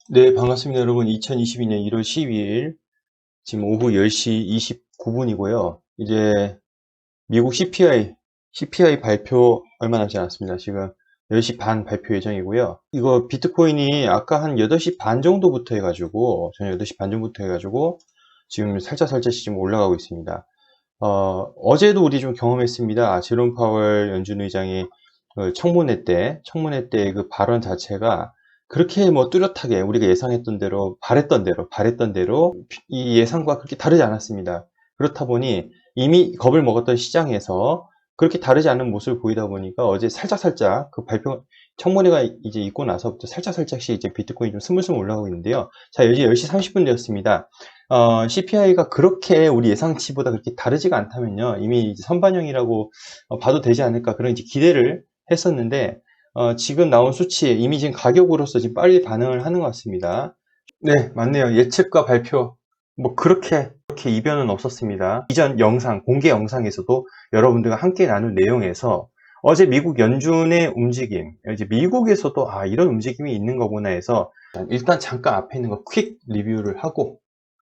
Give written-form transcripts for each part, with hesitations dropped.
네, 반갑습니다, 여러분. 2022년 1월 12일, 지금 오후 10시 29분이고요. 이제 미국 CPI 발표 얼마 남지 않았습니다. 지금 10시 반 발표 예정이고요. 이거 비트코인이 아까 한 8시 반 정도부터 해가지고, 저녁 8시 반 정도부터 해가지고, 지금 살짝 지금 올라가고 있습니다. 어제도 우리 좀 경험했습니다. 제롬 파월 연준 의장이 그 청문회 때 그 발언 자체가 그렇게 뭐 뚜렷하게 우리가 예상했던 대로, 바랬던 대로 이 예상과 그렇게 다르지 않았습니다. 그렇다 보니 이미 겁을 먹었던 시장에서 그렇게 다르지 않은 모습을 보이다 보니까 어제 살짝 그 청문회가 이제 있고 나서부터 살짝씩 이제 비트코인이 좀 스물스물 올라가고 있는데요. 자, 이제 10시 30분 되었습니다. CPI가 그렇게 우리 예상치보다 그렇게 다르지가 않다면요. 이미 이제 선반영이라고 봐도 되지 않을까 그런 이제 기대를 했었는데, 지금 나온 수치, 이미 지금 가격으로서 지금 빨리 반응을 하는 것 같습니다. 네, 맞네요. 예측과 발표, 뭐 그렇게 이변은 없었습니다. 이전 영상, 공개 영상에서도 여러분들과 함께 나눈 내용에서 어제 미국 연준의 움직임, 이제 미국에서도 이런 움직임이 있는 거구나 해서 일단 잠깐 앞에 있는 거 퀵 리뷰를 하고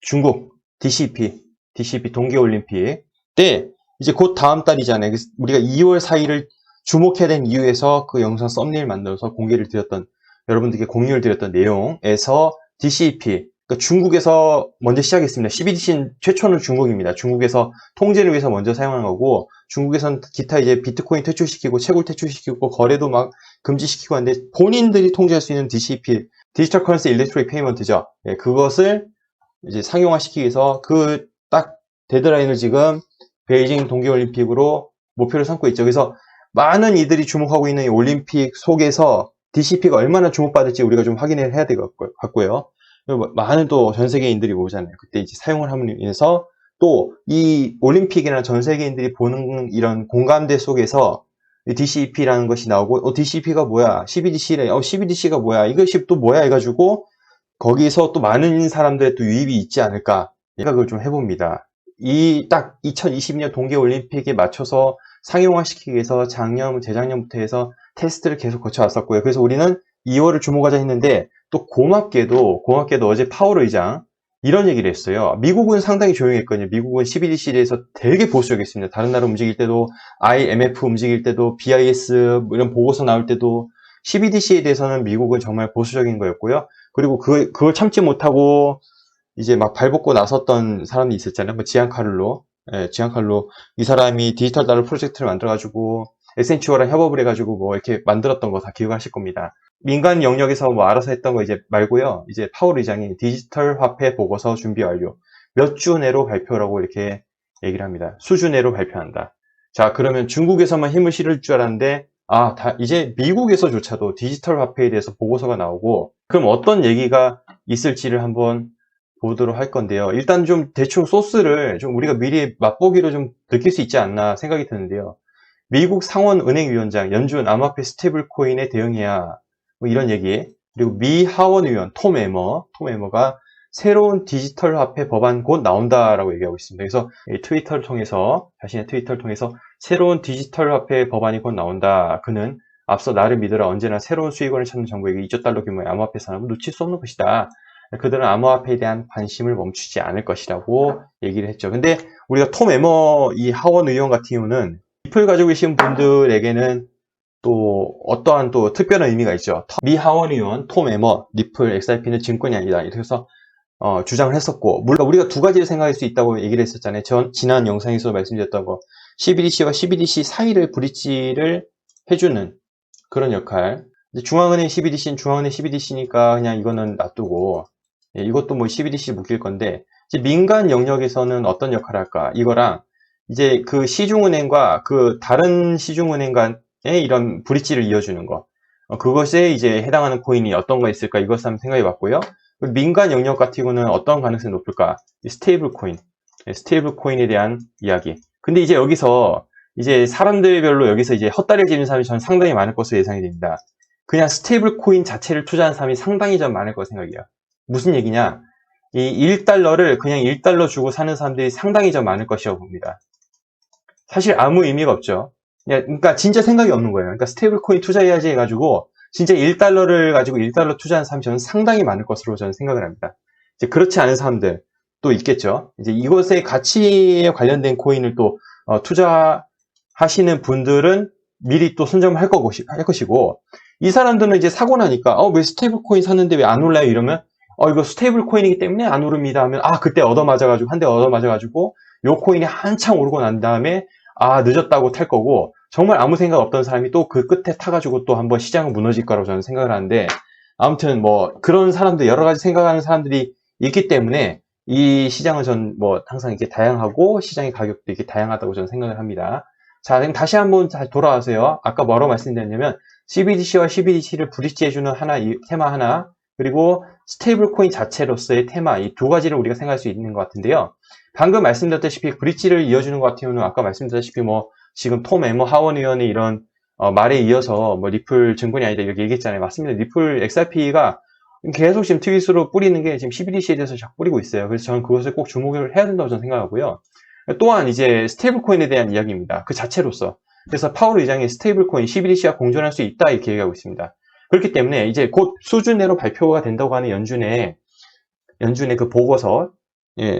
중국 DCP 동계올림픽 때 이제 곧 다음 달이잖아요. 그래서 우리가 2월 4일을 주목해야 된 이유에서 그 영상 썸네일 만들어서 여러분들께 공유를 드렸던 내용에서 DCP, 그러니까 중국에서 먼저 시작했습니다. CBDC는 최초는 중국입니다. 중국에서 통제를 위해서 먼저 사용한 거고, 중국에서는 기타 이제 비트코인 퇴출시키고, 채굴 퇴출시키고, 거래도 막 금지시키고 하는데, 본인들이 통제할 수 있는 DCP, 디지털 커런시 일렉트로닉 페이먼트죠. 그것을 이제 상용화시키기 위해서 그 딱 데드라인을 지금 베이징 동계올림픽으로 목표를 삼고 있죠. 그래서 많은 이들이 주목하고 있는 이 올림픽 속에서 DCP가 얼마나 주목받을지 우리가 좀 확인을 해야 될 것 같고요. 많은 또 전 세계인들이 오잖아요. 그때 이제 사용을 함으로 인해서 또 이 올림픽이나 전 세계인들이 보는 이런 공감대 속에서 DCP라는 것이 나오고, DCP가 뭐야? CBDC래. CBDC가 뭐야? 이것이 또 뭐야? 해가지고 거기서 또 많은 사람들의 또 유입이 있지 않을까 생각을 좀 해봅니다. 이 딱 2022년 동계올림픽에 맞춰서 상용화시키기 위해서 재작년부터 해서 테스트를 계속 거쳐왔었고요. 그래서 우리는 2월을 주목하자 했는데 또 고맙게도 어제 파월 의장 이런 얘기를 했어요. 미국은 상당히 조용했거든요. 미국은 CBDC에 대해서 되게 보수적이었습니다. 다른 나라 움직일 때도 IMF 움직일 때도 BIS 이런 보고서 나올 때도 CBDC에 대해서는 미국은 정말 보수적인 거였고요. 그리고 그걸 참지 못하고 이제 막 발벗고 나섰던 사람이 있었잖아요. 뭐 지안카를로. 지안카를로. 이 사람이 디지털 달러 프로젝트를 만들어가지고 에센츄어랑 협업을 해가지고 뭐 이렇게 만들었던 거 다 기억하실 겁니다. 민간 영역에서 뭐 알아서 했던 거 이제 말고요. 이제 파월 의장이 디지털 화폐 보고서 준비 완료. 몇 주 내로 발표라고 이렇게 얘기를 합니다. 수주 내로 발표한다. 자, 그러면 중국에서만 힘을 실을 줄 알았는데, 이제 미국에서조차도 디지털 화폐에 대해서 보고서가 나오고, 그럼 어떤 얘기가 있을지를 한번 보도록 할 건데요. 일단 좀 대충 소스를 좀 우리가 미리 맛보기로 좀 느낄 수 있지 않나 생각이 드는데요. 미국 상원은행위원장 연준 암호화폐 스테이블 코인에 대응해야 뭐 이런 얘기. 그리고 미 하원의원 톰 에머가 새로운 디지털 화폐 법안 곧 나온다라고 얘기하고 있습니다. 그래서 자신의 트위터를 통해서 새로운 디지털 화폐 법안이 곧 나온다. 그는 앞서 나를 믿으라, 언제나 새로운 수익원을 찾는 정부에게 2조 달러 규모의 암호화폐 산업을 놓칠 수 없는 것이다. 그들은 암호화폐에 대한 관심을 멈추지 않을 것이라고 얘기를 했죠. 근데 우리가 톰 에머 이 하원 의원 같은 경우는 리플 가지고 계신 분들에게는 또 어떠한 또 특별한 의미가 있죠. 미 하원 의원 톰 에머, 리플 XRP는 증권이 아니다. 이렇게 해서 주장을 했었고, 물론 우리가 두 가지를 생각할 수 있다고 얘기를 했었잖아요. 지난 영상에서 말씀드렸던 거, CBDC와 CBDC 사이를 브릿지를 해주는 그런 역할. 중앙은행 CBDC는 중앙은행 CBDC니까 그냥 이거는 놔두고, 이것도 뭐 CBDC 묶일 건데, 이제 민간 영역에서는 어떤 역할을 할까? 이거랑 이제 그 시중은행과 그 다른 시중은행 간의 이런 브릿지를 이어주는 거. 그것에 이제 해당하는 코인이 어떤 거 있을까? 이것을 한번 생각해 봤고요. 민간 영역 같은 경우는 어떤 가능성이 높을까? 스테이블 코인에 대한 이야기. 근데 이제 여기서 이제 사람들별로 여기서 이제 헛다리를 짚는 사람이 저는 상당히 많을 것으로 예상이 됩니다. 그냥 스테이블 코인 자체를 투자한 사람이 상당히 좀 많을 거 생각이에요. 무슨 얘기냐? 이 1달러를 그냥 1달러 주고 사는 사람들이 상당히 좀 많을 것이라고 봅니다. 사실 아무 의미가 없죠. 그러니까 진짜 생각이 없는 거예요. 그러니까 스테이블 코인 투자해야지 해가지고 진짜 1달러를 가지고 1달러 투자한 사람이 저는 상당히 많을 것으로 저는 생각을 합니다. 이제 그렇지 않은 사람들 또 있겠죠. 이제 이것의 가치에 관련된 코인을 또 투자하시는 분들은 미리 또 선점을 할 것이고, 이 사람들은 이제 사고 나니까 왜 스테이블 코인 샀는데 왜 안 올라요? 이러면 이거 스테이블 코인이기 때문에 안 오릅니다 하면 그때 얻어맞아가지고 한 대 얻어맞아가지고 요 코인이 한창 오르고 난 다음에 늦었다고 탈 거고, 정말 아무 생각 없던 사람이 또 그 끝에 타가지고 또 한번 시장은 무너질 거라고 저는 생각을 하는데, 아무튼 뭐 그런 사람들, 여러 가지 생각하는 사람들이 있기 때문에 이 시장은 전 뭐 항상 이렇게 다양하고 시장의 가격도 이렇게 다양하다고 저는 생각을 합니다. 자, 그럼 다시 한번 돌아와서요. 아까 뭐라고 말씀드렸냐면 CBDC와 CBDC를 브릿지해주는 테마 하나, 그리고 스테이블 코인 자체로서의 테마, 이 두 가지를 우리가 생각할 수 있는 것 같은데요. 방금 말씀드렸다시피 브릿지를 이어주는 것 같은 경우는 아까 말씀드렸다시피 뭐 지금 톰 에머 하원 의원의 이런 말에 이어서 뭐 리플 증권이 아니다 이렇게 얘기했잖아요. 맞습니다. 리플 XRP가 계속 지금 트윗으로 뿌리는 게 지금 CBDC에 대해서 자꾸 뿌리고 있어요. 그래서 저는 그것을 꼭 주목을 해야 된다고 저는 생각하고요. 또한 이제 스테이블 코인에 대한 이야기입니다. 그 자체로서. 그래서 파월 의장이 스테이블 코인 CBDC와 공존할 수 있다 이렇게 얘기하고 있습니다. 그렇기 때문에 이제 곧 수준 내로 발표가 된다고 하는 연준의 그 보고서,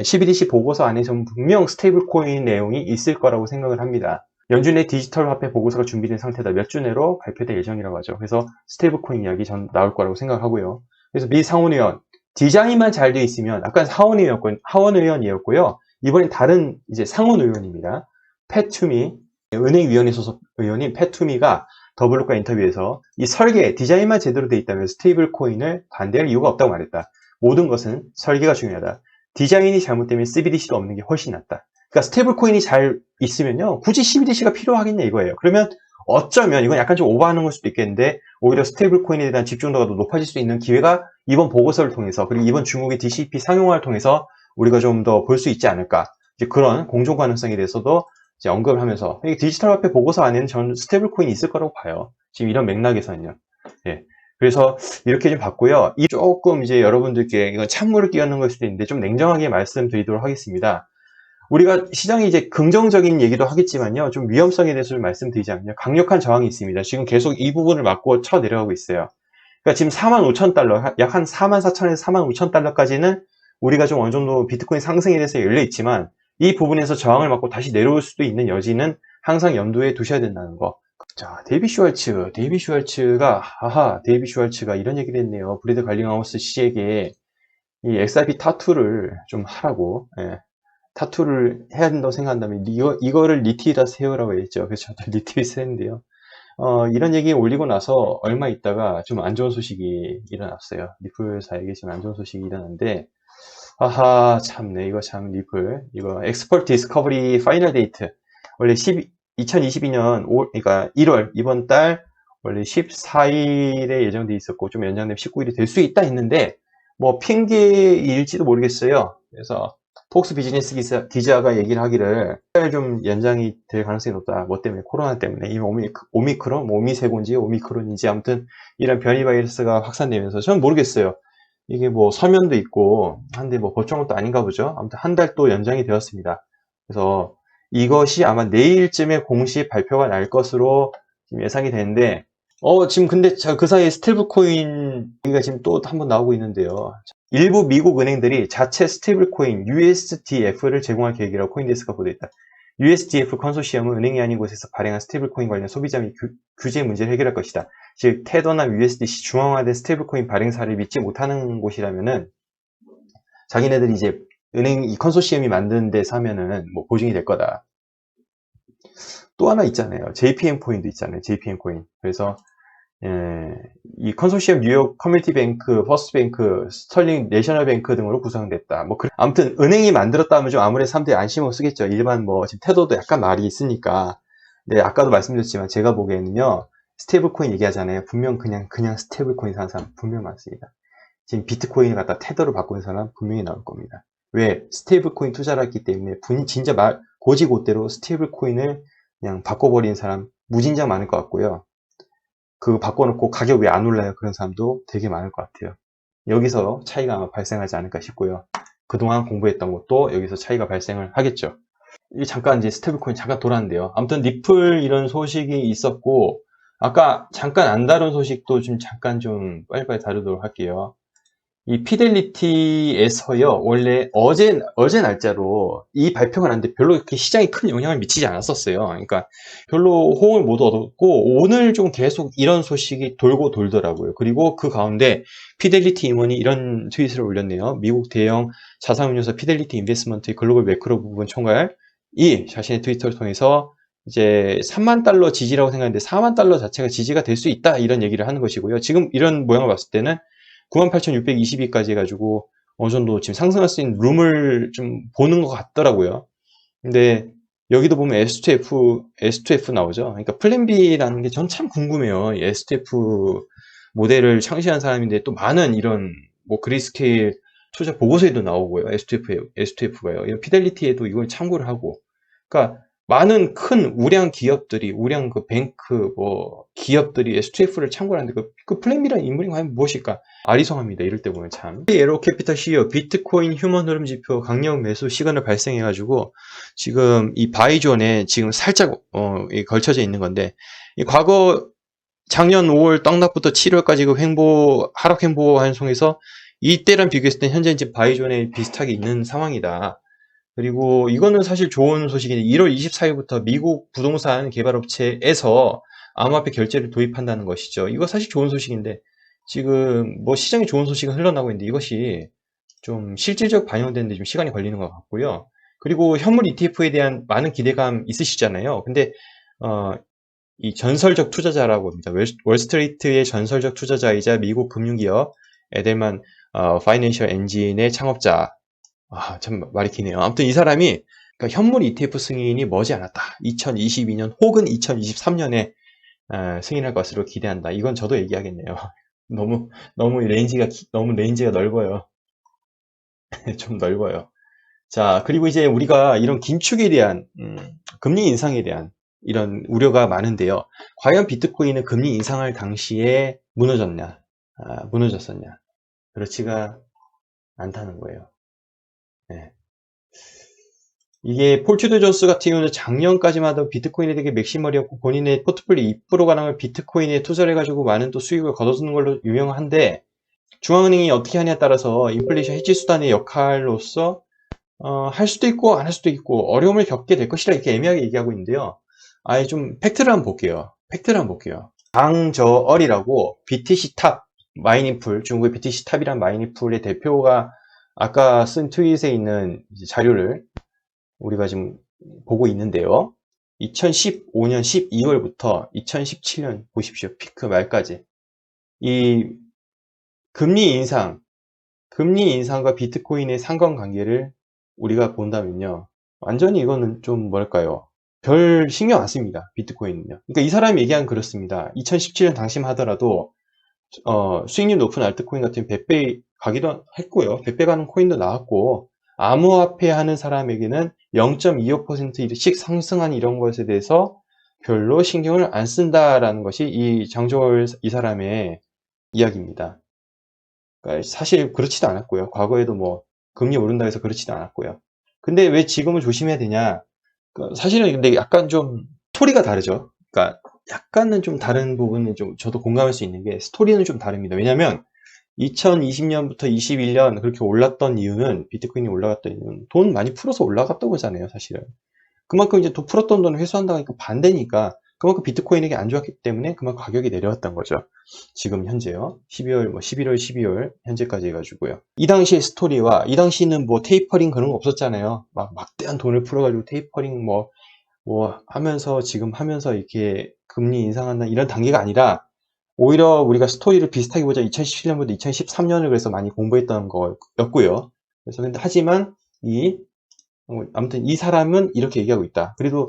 CBDC 보고서 안에서는 분명 스테이블 코인 내용이 있을 거라고 생각을 합니다. 연준의 디지털 화폐 보고서가 준비된 상태다. 몇 주 내로 발표될 예정이라고 하죠. 그래서 스테이블 코인 이야기 전 나올 거라고 생각하고요. 그래서 미 상원의원, 디자인만 잘 돼 있으면, 아까 하원 의원이었고요. 이번엔 다른 이제 상원 의원입니다. 패투미, 은행위원회 소속 의원인 패투미가 더블로카 인터뷰에서 이 설계, 디자인만 제대로 돼 있다면 스테이블 코인을 반대할 이유가 없다고 말했다. 모든 것은 설계가 중요하다. 디자인이 잘못되면 CBDC도 없는 게 훨씬 낫다. 그러니까 스테이블 코인이 잘 있으면요, 굳이 CBDC가 필요하겠냐 이거예요. 그러면 어쩌면 이건 약간 좀 오버하는 걸 수도 있겠는데, 오히려 스테이블 코인에 대한 집중도가 더 높아질 수 있는 기회가 이번 보고서를 통해서, 그리고 이번 중국의 DCP 상용화를 통해서 우리가 좀 더 볼 수 있지 않을까. 이제 그런 공존 가능성에 대해서도 이제 언급을 하면서, 디지털 화폐 보고서 안에는 저는 스테이블 코인이 있을 거라고 봐요. 지금 이런 맥락에서는요. 예. 그래서 이렇게 좀 봤고요. 이 조금 이제 여러분들께 이건 찬물을 끼얹는 걸 수도 있는데 좀 냉정하게 말씀드리도록 하겠습니다. 우리가 시장이 이제 긍정적인 얘기도 하겠지만요, 좀 위험성에 대해서 좀 말씀드리자면요, 강력한 저항이 있습니다. 지금 계속 이 부분을 맞고 쳐 내려가고 있어요. 그러니까 지금 45,000달러, 약 한 44,000에서 45,000달러까지는 우리가 좀 어느 정도 비트코인 상승에 대해서 열려 있지만, 이 부분에서 저항을 맞고 다시 내려올 수도 있는 여지는 항상 염두에 두셔야 된다는 거. 자, 데이비 슈왈츠가 이런 얘기를 했네요. 브래드 갈링하우스 씨에게 이 XRP 타투를 좀 하라고, 타투를 해야 된다고 생각한다면 이거를 리트윗 하세요라고 했죠. 그래서 저도 리트윗 했는데요. 이런 얘기 올리고 나서 얼마 있다가 좀 안 좋은 소식이 일어났어요. 리플사에게 좀 안 좋은 소식이 일어났는데, 참네. 이거 참 리플. 이거 엑스퍼트 디스커버리 파이널 데이트. 원래 2022년 그러니까 1월, 이번 달 원래 14일에 예정돼 있었고 좀 연장되면 19일이 될 수 있다 했는데, 뭐 핑계일지도 모르겠어요. 그래서 폭스 비즈니스 기자가 얘기를 하기를 좀 연장이 될 가능성이 높다. 뭐 때문에? 코로나 때문에. 이 오미크론, 오미세곤지 오미크론인지 아무튼 이런 변이 바이러스가 확산되면서 저는 모르겠어요. 이게 뭐 서면도 있고 한데 뭐 벌초한 것도 아닌가 보죠. 아무튼 한 달 또 연장이 되었습니다. 그래서 이것이 아마 내일쯤에 공식 발표가 날 것으로 지금 예상이 되는데, 지금 근데 그 사이에 스테이블 코인 얘기가 지금 또 한 번 나오고 있는데요. 일부 미국 은행들이 자체 스테이블 코인 USDF를 제공할 계획이라고 코인데스크가 보도했다. USDF 컨소시엄은 은행이 아닌 곳에서 발행한 스테이블 코인 관련 소비자 및 규제 문제를 해결할 것이다. 즉 테더나 USDC 중앙화된 스테이블 코인 발행사를 믿지 못하는 곳이라면은 자기네들이 이제 은행 이 컨소시엄이 만든 데서 하면은 뭐 보증이 될 거다. 또 하나 있잖아요. JPM 코인도 있잖아요. JPM 코인. 그래서 이 컨소시엄 뉴욕 커뮤니티 뱅크, 퍼스트 뱅크, 스털링 내셔널 뱅크 등으로 구성됐다. 뭐 아무튼 은행이 만들었다면 좀 아무래도 사람들이 안심을 쓰겠죠. 일반 뭐 지금 테더도 약간 말이 있으니까. 네, 아까도 말씀드렸지만 제가 보기에는요, 스테이블 코인 얘기하잖아요. 분명 그냥 스테이블 코인 사는 사람 분명 많습니다. 지금 비트코인을 갖다 테더로 바꾸는 사람 분명히 나올 겁니다. 왜? 스테이블 코인 투자를 했기 때문에 진짜 고지고대로 스테이블 코인을 그냥 바꿔버리는 사람 무진장 많을 것 같고요. 그거 바꿔놓고 가격 왜 안 올라요? 그런 사람도 되게 많을 것 같아요. 여기서 차이가 아마 발생하지 않을까 싶고요. 그동안 공부했던 것도 여기서 차이가 발생을 하겠죠. 잠깐 이제 스테이블 코인 잠깐 돌았는데요. 아무튼 리플 이런 소식이 있었고, 아까 잠깐 안 다룬 소식도 좀 잠깐 좀 빨리빨리 다루도록 할게요. 이 피델리티에서요, 원래 어제 날짜로 이 발표가 났는데 별로 이렇게 시장에 큰 영향을 미치지 않았었어요. 그러니까 별로 호응을 못 얻었고, 오늘 좀 계속 이런 소식이 돌고 돌더라고요. 그리고 그 가운데 피델리티 임원이 이런 트윗을 올렸네요. 미국 대형 자산운용사 피델리티 인베스트먼트의 글로벌 매크로 부분 총괄이 자신의 트위터를 통해서 이제 3만 달러 지지라고 생각했는데 4만 달러 자체가 지지가 될 수 있다, 이런 얘기를 하는 것이고요. 지금 이런 모양을 봤을 때는 98,622까지 해가지고 어느 정도 지금 상승할 수 있는 룸을 좀 보는 것 같더라고요. 근데 여기도 보면 S2F 나오죠. 그러니까 플랜 B라는 게 전 참 궁금해요. 이 S2F 모델을 창시한 사람인데 또 많은 이런 뭐 그리스케일 투자 보고서에도 나오고요. S2F가요. 피델리티에도 이걸 참고를 하고. 그러니까 많은 큰 우량 기업들이, 우량 그 뱅크, 뭐, 기업들이 S2F를 참고를 하는데 그 플랜 B라는 인물이 과연 무엇일까? 아리송합니다. 이럴 때 보면 참. 에로캐피탈 CEO, 비트코인 휴먼 흐름 지표 강력 매수 시그널 발생해가지고, 지금 이 바이존에 지금 살짝, 걸쳐져 있는 건데, 이 과거 작년 5월 떡락부터 7월까지 그 하락 횡보 환송에서 이때랑 비교했을 때 현재 이제 바이존에 비슷하게 있는 상황이다. 그리고 이거는 사실 좋은 소식인데 1월 24일부터 미국 부동산 개발업체에서 암호화폐 결제를 도입한다는 것이죠. 이거 사실 좋은 소식인데 지금 뭐 시장에 좋은 소식은 흘러나오고 있는데 이것이 좀 실질적 반영되는데 좀 시간이 걸리는 것 같고요. 그리고 현물 ETF에 대한 많은 기대감 있으시잖아요. 근데 이 전설적 투자자라고 합니다. 월스트리트의 전설적 투자자이자 미국 금융기업 에델만 파이낸셜 엔진의 창업자. 참 말이 기네요. 아무튼 이 사람이 그러니까 현물 ETF 승인이 머지않았다. 2022년 혹은 2023년에 승인할 것으로 기대한다. 이건 저도 얘기하겠네요. 너무 레인지가 넓어요. 좀 넓어요. 자, 그리고 이제 우리가 이런 긴축에 대한 금리 인상에 대한 이런 우려가 많은데요. 과연 비트코인은 금리 인상할 당시에 무너졌었냐? 그렇지가 않다는 거예요. 네. 이게 폴 트루더 존스 같은 경우는 작년까지만 해도 비트코인에 되게 맥시멀이었고 본인의 포트폴리오 2% 가량을 비트코인에 투자를 해가지고 많은 또 수익을 거둬주는 걸로 유명한데 중앙은행이 어떻게 하냐에 따라서 인플레이션 해지 수단의 역할로서 할 수도 있고 안 할 수도 있고 어려움을 겪게 될 것이라 이렇게 애매하게 얘기하고 있는데요. 아예 좀 팩트를 한번 볼게요. 장저얼이라고 BTC 탑 마이닝풀, 중국의 BTC 탑이란 마이닝풀의 대표가 아까 쓴 트윗에 있는 자료를 우리가 지금 보고 있는데요. 2015년 12월부터 2017년 보십시오. 피크 말까지. 이 금리 인상과 비트코인의 상관관계를 우리가 본다면요. 완전히 이거는 좀 뭐랄까요. 별 신경 안 씁니다. 비트코인은요. 그러니까 이 사람이 얘기한 그렇습니다. 2017년 당시만 하더라도 수익률 높은 알트코인 같은 100배 가기도 했고요. 100배 가는 코인도 나왔고 암호화폐 하는 사람에게는 0.25%씩 상승한 이런 것에 대해서 별로 신경을 안 쓴다라는 것이 이 장조월 이 사람의 이야기입니다. 그러니까 사실 그렇지도 않았고요. 과거에도 뭐 금리 오른다 해서 그렇지도 않았고요. 근데 왜 지금은 조심해야 되냐? 사실은 근데 약간 좀 스토리가 다르죠. 그러니까 약간은 좀 다른 부분은 좀 저도 공감할 수 있는 게 스토리는 좀 다릅니다. 왜냐면 2020년부터 21년 그렇게 올랐던 이유는 비트코인이 올라갔던 이유는 돈 많이 풀어서 올라갔던 거잖아요, 사실은. 그만큼 이제 돈 풀었던 돈을 회수한다니까 반대니까 그만큼 비트코인에게 안 좋았기 때문에 그만큼 가격이 내려왔던 거죠. 지금 현재요. 12월, 11월, 12월 현재까지 해가지고요. 이 당시의 스토리와 이 당시는 뭐 테이퍼링 그런 거 없었잖아요. 막 막대한 돈을 풀어가지고 테이퍼링 뭐 하면서 지금 하면서 이렇게 금리 인상한다 이런 단계가 아니라 오히려 우리가 스토리를 비슷하게 보자 2017년부터 2013년을 그래서 많이 공부했던 거였고요. 그래서 근데 하지만 아무튼 이 사람은 이렇게 얘기하고 있다. 그래도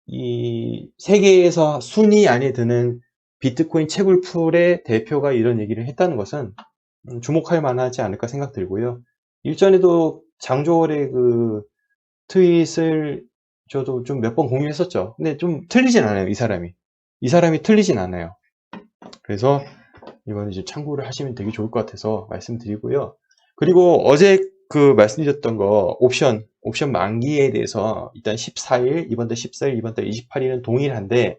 이 세계에서 순위 안에 드는 비트코인 채굴풀의 대표가 이런 얘기를 했다는 것은 주목할 만하지 않을까 생각 들고요. 일전에도 장조월의 그 트윗을 저도 좀 몇 번 공유했었죠. 근데 좀 틀리진 않아요, 이 사람이. 이 사람이 틀리진 않아요. 그래서 이거는 이제 참고를 하시면 되게 좋을 것 같아서 말씀드리고요. 그리고 어제 그 말씀드렸던 거 옵션 만기에 대해서 일단 14일, 이번 달 14일, 이번 달 28일은 동일한데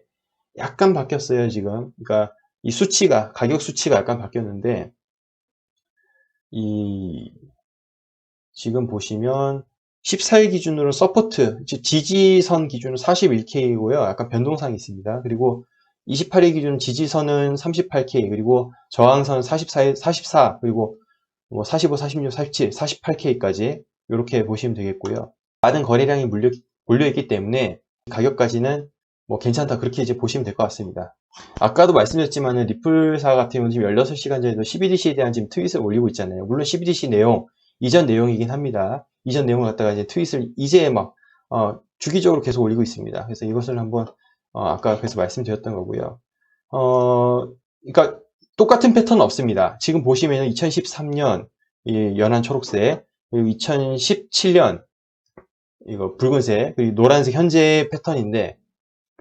약간 바뀌었어요, 지금. 그러니까 이 수치가, 가격 수치가 약간 바뀌었는데, 이, 지금 보시면 14일 기준으로 서포트, 지지선 기준은 41K이고요. 약간 변동상이 있습니다. 그리고 28일 기준 지지선은 38K, 그리고 저항선 44, 그리고 뭐 45, 46, 47, 48K까지 이렇게 보시면 되겠고요. 많은 거래량이 몰려있기 때문에 가격까지는 뭐 괜찮다, 그렇게 이제 보시면 될 것 같습니다. 아까도 말씀드렸지만 리플사 같은 경우는 지금 16시간 전에도 CBDC에 대한 지금 트윗을 올리고 있잖아요. 물론 CBDC 내용, 이전 내용이긴 합니다. 이전 내용을 갖다가 이제 트윗을 이제 막 주기적으로 계속 올리고 있습니다. 그래서 이것을 한번 아까 그래서 말씀드렸던 거고요. 그러니까 똑같은 패턴은 없습니다. 지금 보시면 2013년 이 연한 초록색, 그리고 2017년 이거 붉은색, 그리고 노란색 현재 패턴인데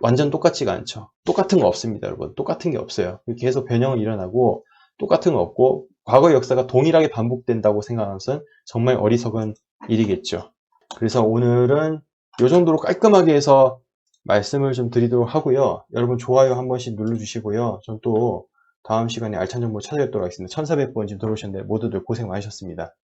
완전 똑같지가 않죠. 똑같은 거 없습니다, 여러분. 똑같은 게 없어요. 계속 변형은 일어나고 똑같은 거 없고 과거의 역사가 동일하게 반복된다고 생각하는 것은 정말 어리석은 일이겠죠. 그래서 오늘은 이 정도로 깔끔하게 해서 말씀을 좀 드리도록 하고요. 여러분 좋아요 한 번씩 눌러주시고요. 전 또 다음 시간에 알찬 정보 찾아뵙도록 하겠습니다. 1400번 지금 들어오셨는데 모두들 고생 많으셨습니다.